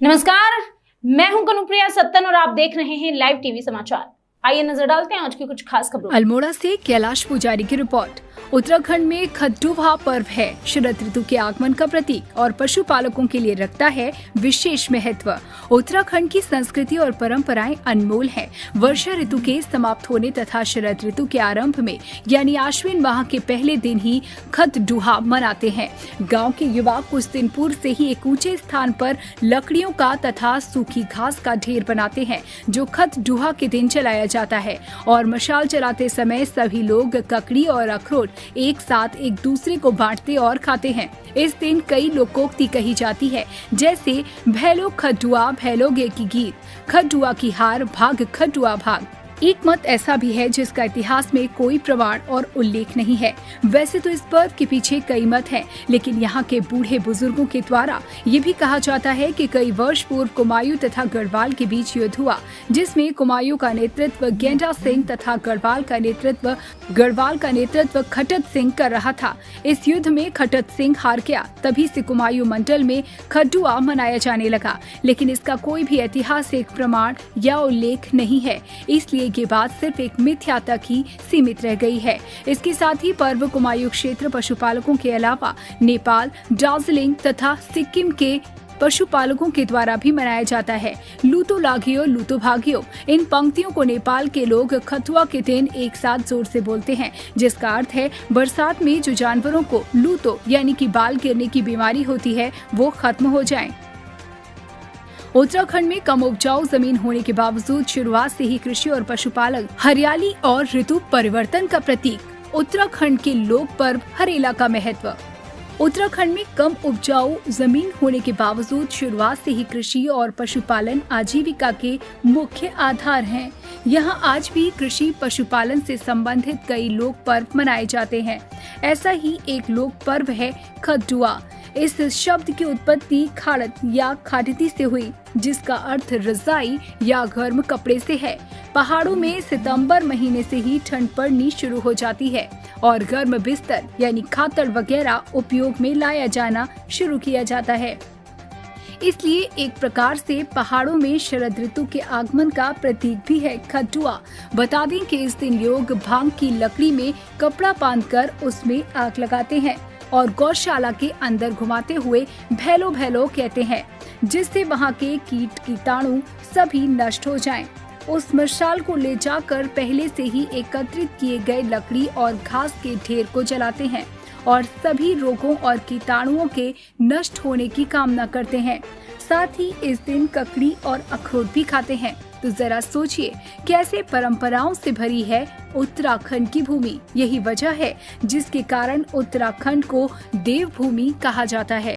नमस्कार, मैं हूं कनुप्रिया सत्तन और आप देख रहे हैं लाइव टीवी समाचार। आइए नजर डालते हैं आज की कुछ खास खबरों। अल्मोड़ा से कैलाश पुजारी की रिपोर्ट। उत्तराखंड में खट्टुवाह पर्व है शरद ऋतु के आगमन का प्रतीक और पशुपालकों के लिए रखता है विशेष महत्व। उत्तराखंड की संस्कृति और परंपराएं अनमोल हैं। वर्षा ऋतु के समाप्त होने तथा शरद ऋतु के आरंभ में यानी आश्विन माह के पहले दिन ही खट्टुवाह मनाते हैं। गाँव के युवा कुछ दिन पूर्व से ही एक ऊंचे स्थान पर लकड़ियों का तथा सूखी घास का ढेर बनाते हैं जो खट्टुवाह के दिन जलाया जाता है और मशाल जलाते समय सभी लोग ककड़ी और अखरोट एक साथ एक दूसरे को बांटते और खाते हैं। इस दिन कई लोकोक्ति कही जाती है, जैसे भैलो खट्टुवाह भैलोगे की गीत, खट्टुवाह की हार भाग खट्टुवाह भाग। एक मत ऐसा भी है जिसका इतिहास में कोई प्रमाण और उल्लेख नहीं है। वैसे तो इस पर्व के पीछे कई मत हैं, लेकिन यहाँ के बूढ़े बुजुर्गों के द्वारा ये भी कहा जाता है कि कई वर्ष पूर्व कुमायूं तथा गढ़वाल के बीच युद्ध हुआ, जिसमें कुमायूं का नेतृत्व गेंडा सिंह तथा गढ़वाल का नेतृत्व खटत सिंह कर रहा था। इस युद्ध में खटत सिंह हार गया, तभी से कुमायूं मंडल में खट्टुवाह मनाया जाने लगा, लेकिन इसका कोई भी ऐतिहासिक प्रमाण या उल्लेख नहीं है, इसलिए ये बात सिर्फ एक मिथ्या तक ही सीमित रह गई है। इसके साथ ही पर्व कुमायूं क्षेत्र पशुपालकों के अलावा नेपाल, दार्जिलिंग तथा सिक्किम के पशुपालकों के द्वारा भी मनाया जाता है। लूतो लागियो लूतो भागियो, इन पंक्तियों को नेपाल के लोग खट्टुवाह के दिन एक साथ जोर से बोलते हैं, जिसका अर्थ है बरसात में जो जानवरों को लूतो यानी कि बाल गिरने की बीमारी होती है वो खत्म हो जाए। उत्तराखंड में कम उपजाऊ जमीन होने के बावजूद शुरुआत से ही कृषि और पशुपालन हरियाली और ऋतु परिवर्तन का प्रतीक। उत्तराखंड के लोक पर्व हरेला का महत्व। उत्तराखंड में कम उपजाऊ जमीन होने के बावजूद शुरुआत से ही कृषि और पशुपालन आजीविका के मुख्य आधार हैं। यहाँ आज भी कृषि पशुपालन से संबंधित कई लोक पर्व मनाए जाते हैं। ऐसा ही एक लोक पर्व है खट्टुवाह। इस शब्द की उत्पत्ति खाड़त या खाटिती से हुई, जिसका अर्थ रजाई या गर्म कपड़े से है। पहाड़ों में सितंबर महीने से ही ठंड पड़नी शुरू हो जाती है और गर्म बिस्तर यानी खातर वगैरह उपयोग में लाया जाना शुरू किया जाता है। इसलिए एक प्रकार से पहाड़ों में शरद ऋतु के आगमन का प्रतीक भी है खट्टुवाह। बता दें कि इस दिन लोग भांग की लकड़ी में कपड़ा बांधकर उसमें आग लगाते हैं और गौशाला के अंदर घुमाते हुए भैलो भैलो कहते हैं, जिससे वहाँ के कीट कीटाणु सभी नष्ट हो जाएं। उस मशाल को ले जाकर पहले से ही एकत्रित किए गए लकड़ी और घास के ढेर को जलाते हैं और सभी रोगों और कीटाणुओं के नष्ट होने की कामना करते हैं। साथ ही इस दिन ककड़ी और अखरोट भी खाते हैं। तो जरा सोचिए कैसे परंपराओं से भरी है उत्तराखंड की भूमि। यही वजह है जिसके कारण उत्तराखंड को देवभूमि कहा जाता है।